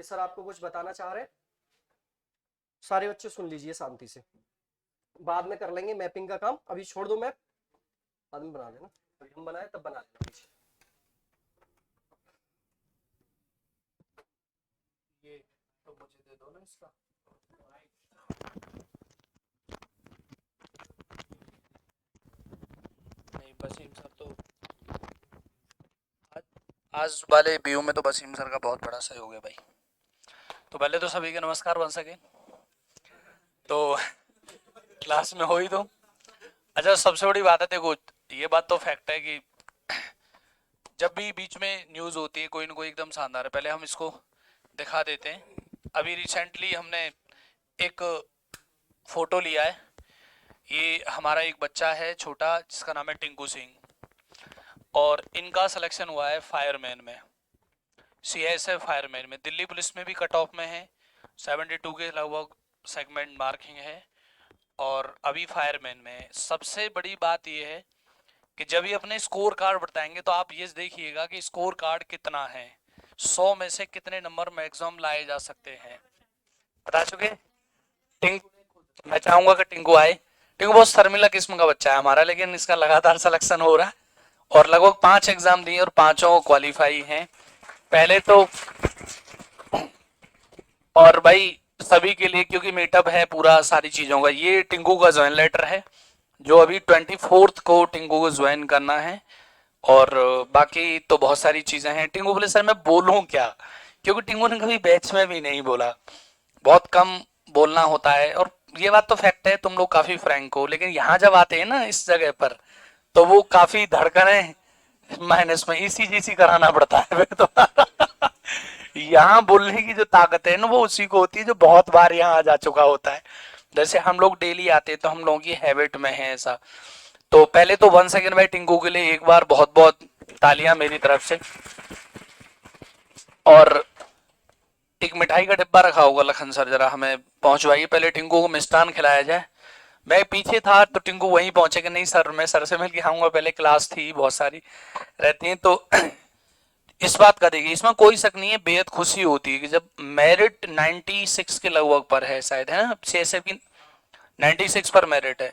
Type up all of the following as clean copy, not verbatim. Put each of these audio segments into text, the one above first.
कि सर आपको कुछ बताना चाह रहे हैं। सारे बच्चे सुन लीजिए शांति से, बाद में कर लेंगे मैपिंग का काम। अभी छोड़ दो मैप, बाद में बना लेना। अभी हम बनाए तब बना लेना पीछे। ये तो मुझे दे दो ना इसका। नहीं वसीम सर तो आज वाले व्यू में तो वसीम सर का बहुत बड़ा सहयोग है भाई। तो पहले तो सभी के नमस्कार बन सके तो क्लास में हो ही तो। अच्छा सबसे बड़ी बात है, देखो ये बात तो फैक्ट है कि जब भी बीच में न्यूज़ होती है कोई ना कोई एकदम शानदार है, पहले हम इसको दिखा देते हैं। अभी रिसेंटली हमने एक फोटो लिया है। ये हमारा एक बच्चा है छोटा जिसका नाम है टिंकू सिंह, और इनका सिलेक्शन हुआ है फायरमैन में, सीएसएफ फायरमैन में। दिल्ली पुलिस में भी कट ऑफ में है, 72 के लगभग सेगमेंट मार्किंग है, और अभी फायरमैन में। सबसे बड़ी बात यह है कि जब ये अपने स्कोर कार्ड बताएंगे तो आप ये देखिएगा कि स्कोर कार्ड कितना है, 100 में से कितने नंबर मैक्सिमम लाए जा सकते हैं। बता चुके मैं चाहूंगा कि टिंकू आए। टिंकू बहुत शर्मिला किस्म का बच्चा है हमारा, लेकिन इसका लगातार सिलेक्शन हो रहा है और लगभग 5 एग्जाम दिए और 5 क्वालिफाई हैं पहले तो। और भाई सभी के लिए, क्योंकि मीटअप है पूरा सारी चीजों का, ये टिंकू का ज्वाइन लेटर है जो अभी 24 को टिंकू को ज्वाइन करना है। और बाकी तो बहुत सारी चीजें हैं। टिंकू बोले सर मैं बोलूं क्या, क्योंकि टिंकू ने कभी बैच में भी नहीं बोला, बहुत कम बोलना होता है। और ये बात तो फैक्ट है, तुम लोग काफी फ्रैंक हो, लेकिन यहाँ जब आते हैं ना इस जगह पर तो वो काफी धड़कने माइनस में इसी जैसी कराना पड़ता है तो यहाँ बोलने की जो ताकत है ना वो उसी को होती है जो बहुत बार यहाँ आ जा चुका होता है। जैसे हम लोग डेली आते हैं तो हम लोगों की हैबिट में है ऐसा। तो पहले तो 1 सेकेंड भाई टिंकू के लिए एक बार बहुत बहुत तालियां मेरी तरफ से। और एक मिठाई का डिब्बा रखा होगा लखन सर, जरा हमें पहुंचवाइए, पहले टिंकू को मिष्ठान खिलाया जाए। मैं पीछे था तो टिंकू वहीं पहुंचे कि नहीं सर मैं सर से मिल के आऊंगा, पहले क्लास थी बहुत सारी रहती हैं तो इस बात का देखिए इसमें कोई शक नहीं है, बेहद खुशी होती है कि जब मेरिट 96 के लगभग पर है शायद, है ना 6 की 96 पर मेरिट है,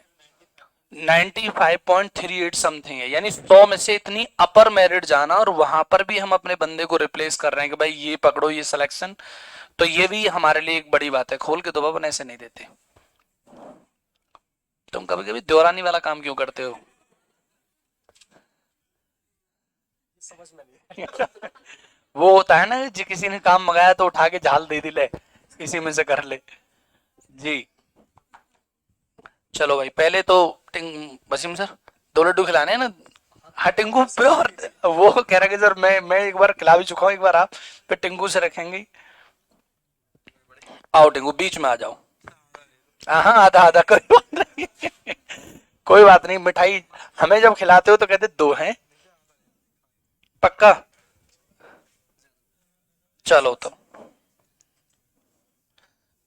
95.38 समथिंग है, यानी 100 में से इतनी अपर मेरिट जाना, और वहां पर भी हम अपने बंदे को रिप्लेस कर रहे हैं कि भाई ये पकड़ो ये सिलेक्शन। तो ये भी हमारे लिए एक बड़ी बात है। खोल के दो बाबा, ऐसे नहीं देते। तुम कभी कभी दौरानी वाला काम क्यों करते हो? समझ में नहीं वो होता है ना जी, किसी ने काम मंगाया तो उठा के झाल दे दी, ले किसी में से कर ले जी। चलो भाई पहले तो वसीम सर 2 लड्डू खिलाने हैं ना। हाँ टिंकू प्योर, वो कह रहा कि सर मैं एक बार खिला भी चुका हूँ, एक बार आप फिर टिंकू से रखेंगे। आओ टिंकू बीच में आ जाओ। हाँ आधा आधा कोई बात नहीं कोई बात नहीं। मिठाई हमें जब खिलाते हो तो कहते 2 हैं पक्का। चलो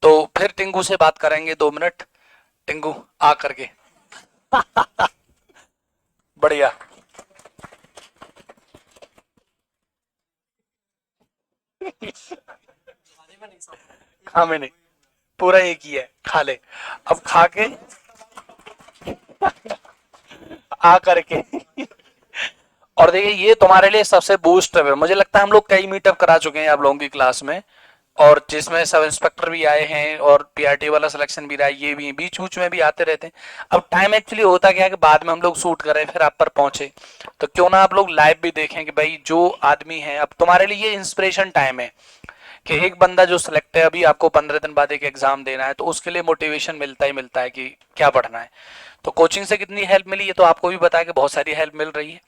तो फिर टिंकू से बात करेंगे 2 मिनट। टिंकू आ करके बढ़िया हाँ मैंने पूरा एक ही है, खा ले अब खा के आ करके और देखिए ये तुम्हारे लिए सबसे बूस्ट है। मुझे लगता है हम लोग कई मीटअप करा चुके हैं आप लोगों की क्लास में, और जिसमें सब इंस्पेक्टर भी आए हैं और पीआरटी वाला सिलेक्शन भी रहा है, ये भी बीच बीच में भी आते रहते हैं। अब टाइम एक्चुअली होता क्या है कि बाद में हम लोग शूट करें फिर आप पर पहुंचे, तो क्यों ना आप लोग लाइव भी देखें कि भाई जो आदमी है, अब तुम्हारे लिए ये इंस्पिरेशन टाइम है कि एक बंदा जो सिलेक्ट है, अभी आपको 15 दिन बाद एक एग्जाम देना है, तो उसके लिए मोटिवेशन मिलता ही मिलता है कि क्या पढ़ना है। तो कोचिंग से कितनी हेल्प मिली है तो आपको भी पता है कि बहुत सारी हेल्प मिल रही है।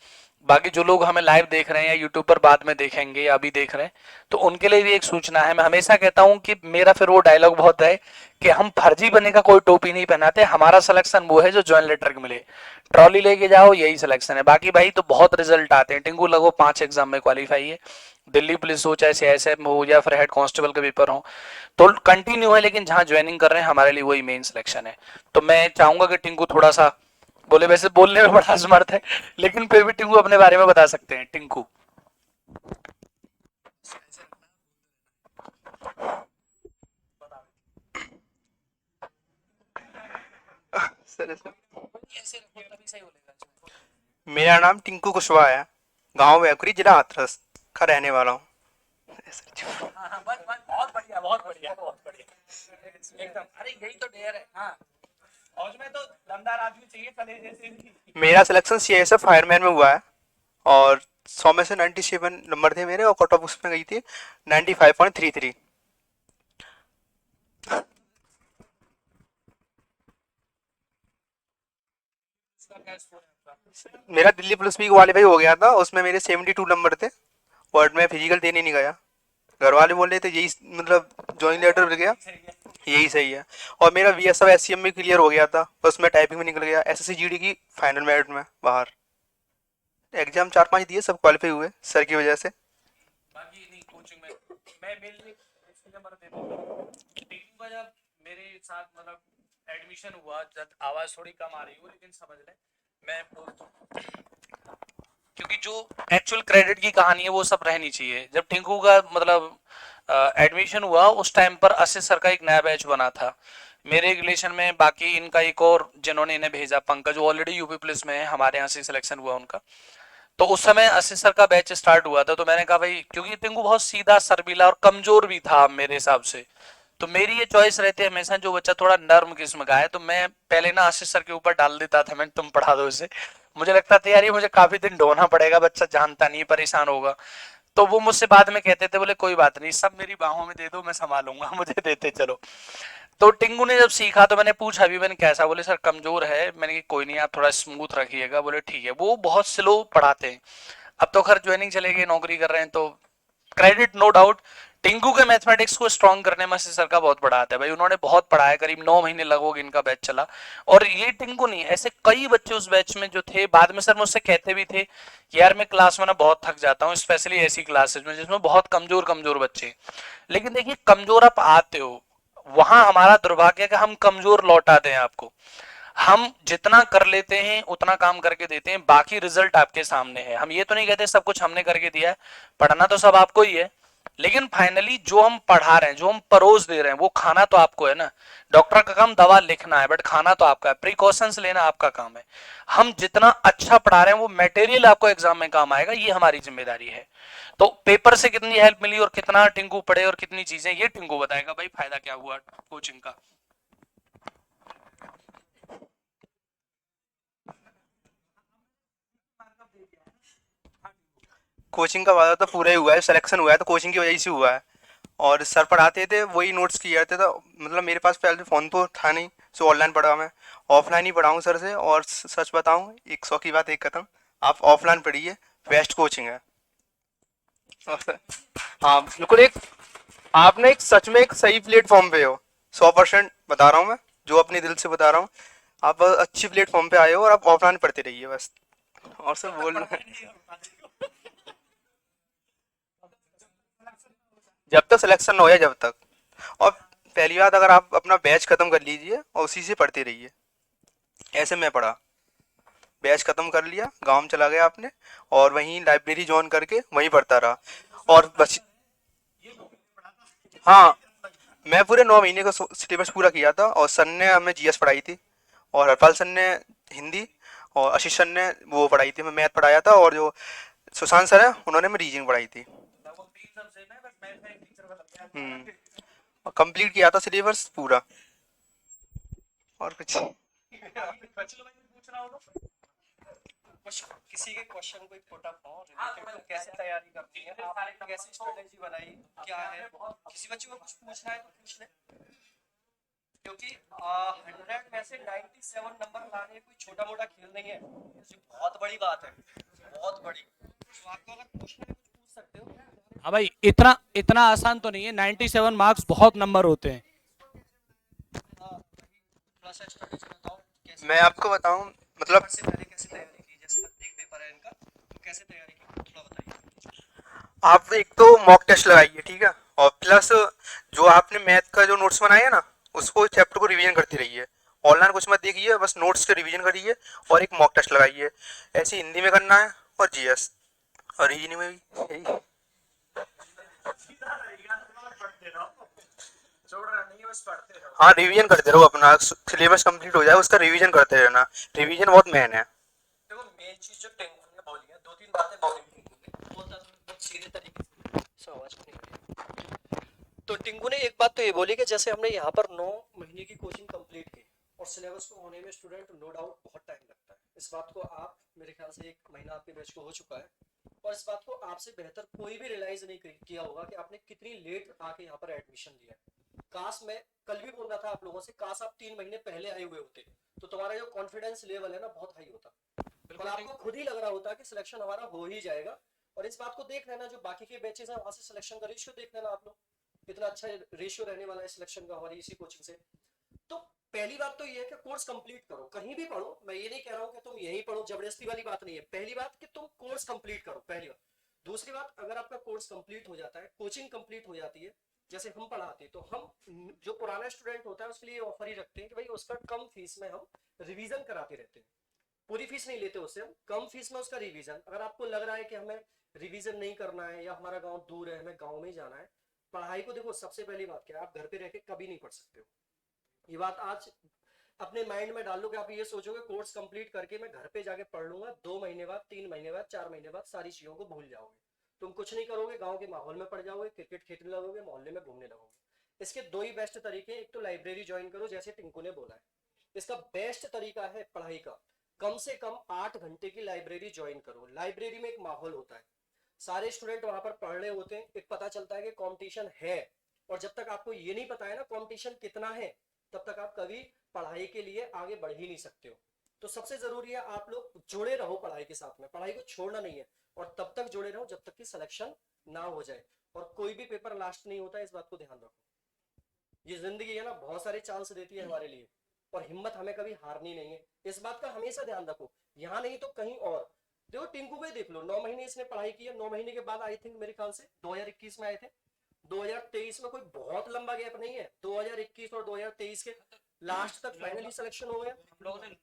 बाकी जो लोग हमें लाइव देख रहे हैं या यूट्यूब पर बाद में देखेंगे या अभी देख रहे हैं, तो उनके लिए भी एक सूचना है। मैं हमेशा कहता हूं कि मेरा फिर वो डायलॉग बहुत है कि हम फर्जी बनने का कोई टोपी नहीं पहनाते, हमारा सिलेक्शन वो है जो ज्वाइन लेटर मिले, ट्रॉली लेके जाओ यही सिलेक्शन है। बाकी भाई तो बहुत रिजल्ट आते हैं। टिंकू लगभग 5 एग्जाम में क्वालिफाई है, दिल्ली पुलिस हो चाहे सीआईएसएफ हो या फिर हेड कांस्टेबल का पेपर हो, तो कंटिन्यू है, लेकिन जहां ज्वाइनिंग कर रहे हैं हमारे लिए वही मेन सिलेक्शन है। तो मैं चाहूंगा कि टिंकू थोड़ा सा बोले, वैसे बोलने में बड़ा समर्थ है लेकिन फिर भी टिंकू अपने बारे में बता सकते हैं। टिंकू सर सर ऐसे रखो तभी सही बोलेगा इसमें। मेरा नाम टिंकू कुशवाहा है, गांव वेकुरी, जिला हाथरस का रहने वाला हूँ। हाँ हाँ, बस बस, बहुत बढ़िया बहुत बढ़िया बहुत बढ़िया एकदम। अरे यही तो डेयर है। हाँ, फौज में तो दमदार आदमी चाहिए कले जैसे भी। मेरा सिलेक्शन सीआईएसएफ फायरमैन में हुआ है, और 100 में से 97 नंबर थे मेरे, और कट ऑफ उसमें गई थी 95.33। इसका क्या स्कोर है आपका? मेरा दिल्ली पुलिस भी क्वालिफाई हो गया था, उसमें मेरे 72 नंबर थे, और मैं फिजिकल देने नहीं गया। घर वाले बोल रहे थे यही, मतलब ज्वाइन लेटर मिल गया, सही है। यही सही है। और मेरा वीएसएफ एससीएम में क्लियर हो गया था, बस मैं टाइपिंग में निकल गया, एसएससी जीडी की फाइनल मेरिट में बाहर। एग्जाम 4-5 दिए, सब क्वालिफाई हुए सर की वजह से। बाकी नहीं, कोचिंग में मैं मेनली इसलिए नंबर देता हूँ टीम का। जब मेरे साथ मतलब एडमिशन हुआ, जब आवाज थोड़ी कम आ रही हो लेकिन समझ ले, मैं बोलता हूँ क्योंकि जो एक्चुअल क्रेडिट की कहानी है वो सब रहनी चाहिए। जब टिंकू का मतलब एडमिशन हुआ उस टाइम पर आशीष सर का एक नया बैच बना था मेरे रिलेशन में। बाकी इनका एक और जिन्होंने इन्हें भेजा, पंकज, वो ऑलरेडी यूपी पुलिस में है, हमारे यहाँ से सिलेक्शन हुआ उनका। तो उस समय आशीष सर का बैच स्टार्ट हुआ था, तो मैंने कहा भाई, क्योंकि टिंकू बहुत सीधा सरबीला और कमजोर भी था मेरे हिसाब से, तो मेरी ये चॉइस रहती है हमेशा जो बच्चा थोड़ा नर्म किस्म का है, तो मैं पहले ना आशीष सर के ऊपर डाल देता था, मैं तुम पढ़ा दो इसे। मुझे लगता था यार ये मुझे काफी दिन ढोना पड़ेगा, बच्चा जानता नहीं, परेशान होगा। तो वो मुझसे बाद में कहते थे, बोले कोई बात नहीं, सब मेरी बाहों में दे दो, मैं संभालूंगा, मुझे देते चलो। तो टिंकू ने जब सीखा तो मैंने पूछा भी, मैंने कैसा, बोले सर कमजोर है। मैंने कहा कोई नहीं, आप थोड़ा स्मूथ रखिएगा। बोले ठीक है। वो बहुत स्लो पढ़ाते हैं। अब तो खैर ज्वाइनिंग चले गए, नौकरी कर रहे हैं, तो क्रेडिट नो डाउट टिंकू के मैथमेटिक्स को स्ट्रॉन्ग करने में सर का बहुत बड़ा हाथ है भाई। उन्होंने बहुत पढ़ाया, करीब 9 महीने लगभग इनका बैच चला। और ये टिंकू नहीं, ऐसे कई बच्चे उस बैच में जो थे, बाद में सर मुझसे कहते भी थे कि यार मैं क्लास में ना बहुत थक जाता हूँ, स्पेशली ऐसी क्लासेस में जिसमें बहुत कमजोर कमजोर बच्चे हैं। लेकिन देखिए, कमजोर आप आते हो, वहां हमारा दुर्भाग्य है कि हम कमजोर लौटा दें आपको। हम जितना कर लेते हैं उतना काम करके देते हैं, बाकी रिजल्ट आपके सामने है। हम ये तो नहीं कहते सब कुछ हमने करके दिया है, पढ़ना तो सब आपको ही है, लेकिन फाइनली जो हम पढ़ा रहे हैं, जो हम परोस दे रहे हैं, वो खाना तो आपको है ना। डॉक्टर का काम दवा लिखना है, बट खाना तो आपका है, प्रिकॉशंस लेना आपका काम है। हम जितना अच्छा पढ़ा रहे हैं वो मटेरियल आपको एग्जाम में काम आएगा, ये हमारी जिम्मेदारी है। तो पेपर से कितनी हेल्प मिली और कितना टिंकू पढ़े और कितनी चीजें, ये टिंकू बताएगा भाई, फायदा क्या हुआ कोचिंग का। कोचिंग का वादा तो पूरा ही हुआ है, सिलेक्शन हुआ है तो कोचिंग की वजह से हुआ है। और सर पढ़ाते थे वही नोट्स किए जाते, तो मतलब मेरे पास पहले फ़ोन तो था नहीं, सो ऑनलाइन पढ़ा मैं। ऑफलाइन ही पढ़ाऊँ सर से, और सच बताऊँ, एक 100 की बात एक कदम, आप ऑफलाइन पढ़िए, बेस्ट कोचिंग है। और हाँ बिल्कुल, एक आपने एक सच में एक सही प्लेटफॉर्म पे हो, 100% बता रहा हूँ मैं, जो अपने दिल से बता रहा हूँ। आप अच्छी प्लेटफॉर्म पे आए हो, और आप ऑफलाइन पढ़ते रहिए बस। और सर बोल, जब तक सिलेक्शन ना हो जाए, जब तक। और पहली बात, अगर आप अपना बैच खत्म कर लीजिए और उसी से पढ़ते रहिए, ऐसे मैं पढ़ा। बैच खत्म कर लिया, गांव में चला गया आपने, और वहीं लाइब्रेरी ज्वाइन करके वहीं पढ़ता रहा। और बस, हाँ, मैं पूरे 9 महीने का सिलेबस पूरा किया था, और सर ने हमें जीएस पढ़ाई थी, और हरपाल सर ने हिंदी, और आशीष सर ने वो पढ़ाई थी, मैं मैथ पढ़ाया था, और जो सुशांत सर है उन्होंने मैं रीजनिंग पढ़ाई थी। कंप्लीट किया था सिलेबस पूरा, और कुछ। कुछ किसी के क्वेश्चन को पुट अप हो रिलेटेड, तो कैसे तैयारी करती हैं आप, कैसे स्ट्रेटेजी बनाई, क्या है, किसी बच्चे को कुछ पूछना है तो पूछ ले, क्योंकि 100 में से 97 नंबर लाने कोई छोटा मोटा खेल नहीं है, ये बहुत बड़ी बात है, बहुत बड़ी। तो आपको अगर पूछना है कुछ पूछ सकते हो। हाँ भाई, इतना इतना आसान तो नहीं है, 97 मार्क्स बहुत नंबर होते हैं। हाँ, थोड़ा सा स्ट्रेटेजी बताओ, कैसे मैं आपको बताऊं, मतलब पेपर से पहले कैसे तैयारी की, जैसे नजदीक पेपर है इनका, तो कैसे तैयारी की थोड़ा बताइए। आप एक तो मॉक टेस्ट लगाइए, ठीक है, और प्लस जो आपने मैथ का जो नोट्स बनाया है ना, उसको चैप्टर को रिवीजन करते रहिए। ऑनलाइन कुछ मत देखिए, बस नोट्स के रिवीजन करिए, और एक मॉक टेस्ट लगाइए। ऐसे हिंदी में करना है, और जीएस, और रीजनिंग में भी यही। हाँ रिवीजन करते रहो, अपना सिलेबस कंप्लीट हो जाए उसका रिवीजन करते रहना, रिवीजन बहुत मेन है। देखो मेन चीज जो टिंकू ने बोली है, दो तीन बातें बोली टिंकू ने, बोलता था बहुत सीधे तरीके से आवाज नहीं आ रही। तो टिंकू ने एक बात तो ये बोली कि जैसे हमने यहाँ पर 9 महीने की कोचिंग कंप्लीट की और सिलेबस को होने में स्टूडेंट नो डाउट बहुत टाइम लगता है। इस बात को आप मेरे ख्याल से 1 महीना आपके बैच को हो चुका है और इस बात को आपसे बेहतर कोई भी रियलाइज नहीं किया होगा कि आपने कितनी लेट आके यहाँ पर एडमिशन लिया है। काश मैं कल भी बोल रहा था आप लोगों से, काश आप 3 महीने पहले आए हुए होते तो तुम्हारा जो कॉन्फिडेंस लेवल है ना बहुत हाई होता और आपको खुद ही लग रहा होता कि सिलेक्शन हमारा हो ही जाएगा। और इस बात को देख लेना, जो बाकी के बैचेस हैं वहां से सिलेक्शन का रेशियो देख लेना आप लोग, कितना अच्छा रेशियो रहने वाला है सिलेक्शन का हमारी इसी कोचिंग से। तो पहली बात तो ये है कि कोर्स कंप्लीट करो, कहीं भी पढ़ो, मैं ये नहीं कह रहा हूँ कि तुम यहीं पढ़ो, जबरदस्ती वाली बात नहीं है। पहली बात कि तुम कोर्स कंप्लीट करो, पहली बात। दूसरी बात, अगर आपका कोर्स कंप्लीट हो जाता है, कोचिंग कंप्लीट हो जाती है, जैसे हम पढ़ाते हैं तो हम जो पुराना स्टूडेंट होता है उसके लिए ऑफर ही रखते हैं कि भाई उसका कम फीस में हम रिवीजन कराते रहते हैं। पूरी फीस नहीं लेते उससे, हम कम फीस में उसका रिवीजन। अगर आपको लग रहा है कि हमें रिवीजन नहीं करना है या हमारा गांव दूर है, हमें गांव में ही जाना है, पढ़ाई को देखो सबसे पहली बात क्या है, आप घर पे रह के कभी नहीं पढ़ सकते हो। ये बात आज अपने माइंड में डाल लो कि आप ये सोचोगे कोर्स कंप्लीट करके मैं घर पे जाके पढ़ लूंगा, 2 महीने बाद, 3 महीने बाद, 4 महीने बाद सारी चीजों को भूल जाओगे। तुम कुछ नहीं करोगे, गांव के माहौल में पड़ जाओगे, क्रिकेट खेलने लगोगे, मोहल्ले में घूमने लगोगे। इसके दो ही बेस्ट तरीके, एक तो लाइब्रेरी ज्वाइन करो जैसे टिंकू ने बोला है, इसका बेस्ट तरीका है पढ़ाई का, कम से कम 8 घंटे की लाइब्रेरी ज्वाइन करो। लाइब्रेरी में एक माहौल होता है, सारे स्टूडेंट वहां पर पढ़ रहे होते हैं, एक पता चलता है कि कंपटीशन है। और जब तक आपको ये नहीं पता है ना कंपटीशन कितना है, तब तक आप कभी पढ़ाई के लिए आगे बढ़ ही नहीं सकते हो। तो सबसे जरूरी है आप लोग जुड़े रहो पढ़ाई के साथ में, पढ़ाई को छोड़ना नहीं है, और तब तक जुड़े रहो जब तक कि सिलेक्शन ना हो जाए। और कोई भी पेपर लास्ट नहीं होता, इस बात को ध्यान रखो। ये जिंदगी है ना, बहुत सारे चांस देती है हमारे लिए, और हिम्मत हमें कभी हारनी नहीं है, इस बात का हमेशा ध्यान रखो। यहाँ नहीं तो कहीं और। देखो टिंकू को ही देख लो, 9 महीने इसने पढ़ाई की है, 9 महीने के बाद आई थिंक मेरे ख्याल से 2021 में आए थे, 2023 में, कोई बहुत लंबा गैप नहीं है, 2021 और 2023 के लास्ट तक फाइनली सिलेक्शन हो गया। हम लोगों ने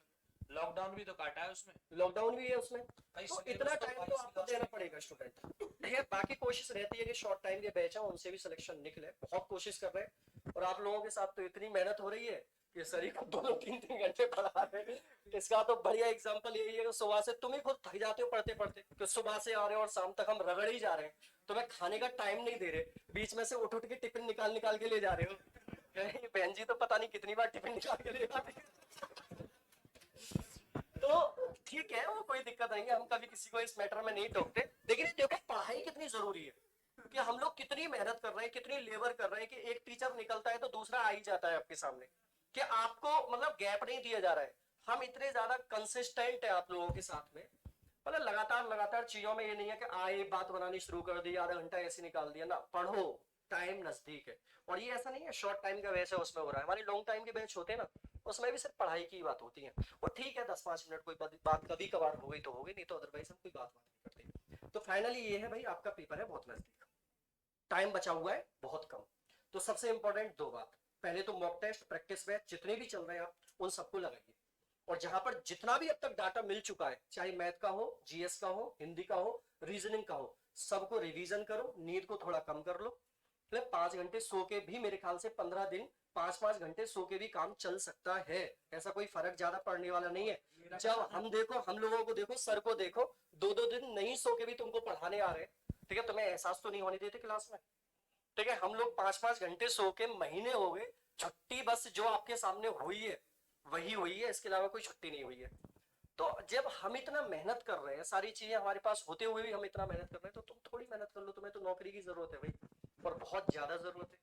लॉकडाउन भी तो काटा है उसमें। लॉकडाउन भी है उसमें, भाई तो syllabus इतना तो टाइम तो 22 आपको देना पड़ेगा स्टूडेंट। है बाकी कोशिश रहती है कि शॉर्ट टाइम के बैच है उनसे भी सिलेक्शन निकले, बहुत कोशिश कर रहे हैं। और आप लोगों के साथ तो इतनी मेहनत हो रही है कि शरीर को 2-3 घंटे पढ़ा रहे हैं। इसका तो बढ़िया एग्जांपल यही है कि सुबह से तुम ही खुद थक जाते हो पढ़ते पढ़ते, कि सुबह से आ रहे हो और शाम तक हम रगड़ ही जा रहे हैं, तुम्हें खाने का टाइम नहीं दे रहे, बीच में से उठ उठ के टिफिन निकाल निकाल के ले जा रहे हो। बहन जी तो पता नहीं कितनी बार टिफिन निकाल के ले जाते हैं। तो ठीक है, वो कोई दिक्कत नहीं है, हम कभी किसी को इस मैटर में नहीं टोकते, लेकिन देखो पढ़ाई कितनी जरूरी है, कि हम लोग कितनी मेहनत कर रहे हैं, कितनी लेबर कर रहे हैं, कि एक टीचर निकलता है तो दूसरा आ ही जाता है आपके सामने, कि आपको मतलब गैप नहीं दिया जा रहा है। हम इतने ज्यादा कंसिस्टेंट है आप लोगों के साथ में, मतलब लगातार लगातार चीजों में, ये नहीं है कि आए बात बनानी शुरू कर दी, आधा घंटा ऐसे निकाल दिया ना, पढ़ो, टाइम नजदीक है। और ये ऐसा नहीं है शॉर्ट टाइम का बैच है उसमें हो रहा है, हमारी लॉन्ग टाइम के बैच होते हैं ना, उसमें भी सिर्फ पढ़ाई की बात होती है। और ठीक है 10-5 मिनट कोई बात कभी कभार हो गई तो हो गई, नहीं तो अदरवाइज हम कोई बात नहीं करते। तो फाइनली ये है भाई, आपका पेपर है बहुत नजदीक, टाइम बचा हुआ है बहुत कम। तो सबसे इंपॉर्टेंट 2 बात, पहले तो मॉक टेस्ट प्रैक्टिस बैच जितने भी चल रहे हैं आप उन सबको लगाइए, और जहां पर जितना भी अब तक डाटा मिल चुका है, चाहे मैथ का हो, जीएस का हो, हिंदी का हो, रीजनिंग का हो, सबको रिवीजन करो, नींद को थोड़ा कम कर लो। मतलब 5 घंटे सो के भी मेरे ख्याल से 15 दिन 5-5 घंटे सो के भी काम चल सकता है, ऐसा कोई फर्क ज्यादा पड़ने वाला नहीं है। जब हम देखो, हम लोगों को देखो, सर को देखो, 2-2 दिन नहीं सो के भी तुमको पढ़ाने आ रहे हैं, ठीक है, तुम्हें एहसास तो नहीं होने देते क्लास में, ठीक है। हम लोग 5-5 घंटे सो के महीने हो गए, छुट्टी बस जो आपके सामने हुई है वही हुई है, इसके अलावा कोई छुट्टी नहीं हुई है। तो जब हम इतना मेहनत कर रहे हैं, सारी चीजें हमारे पास होते हुए भी हम इतना मेहनत कर रहे हैं, तो तुम थोड़ी मेहनत कर लो, तुम्हें तो नौकरी की जरूरत है भाई, और बहुत ज्यादा जरूरत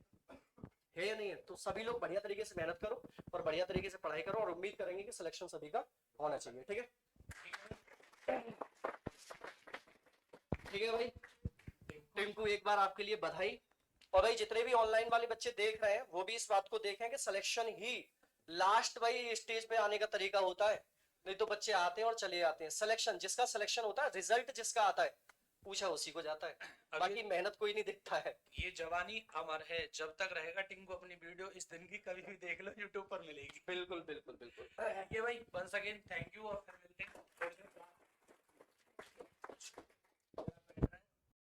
है या नहीं है। तो सभी लोग बढ़िया तरीके से मेहनत करो और बढ़िया तरीके से पढ़ाई करो, और उम्मीद करेंगे कि सिलेक्शन सभी का होना चाहिए, ठीक है। ठीक है भाई, टिंकू एक बार आपके लिए बधाई। और भाई जितने भी ऑनलाइन वाले बच्चे देख रहे हैं वो भी इस बात को देखें कि सिलेक्शन ही लास्ट भाई स्टेज पे आने का तरीका होता है, नहीं तो बच्चे आते हैं और चले जाते हैं। सिलेक्शन, जिसका सिलेक्शन होता है, रिजल्ट जिसका आता है, पूछा उसी को जाता है, बाकी मेहनत कोई नहीं दिखता है। ये जवानी अमर है, जब तक रहेगा टिंकू अपनी वीडियो इस दिन की कभी भी देख लो, यूट्यूब पर मिलेगी। बिल्कुल बिल्कुल बिल्कुल। ये भाई वंस अगेन थैंक यू, और फिर मिलते हैं।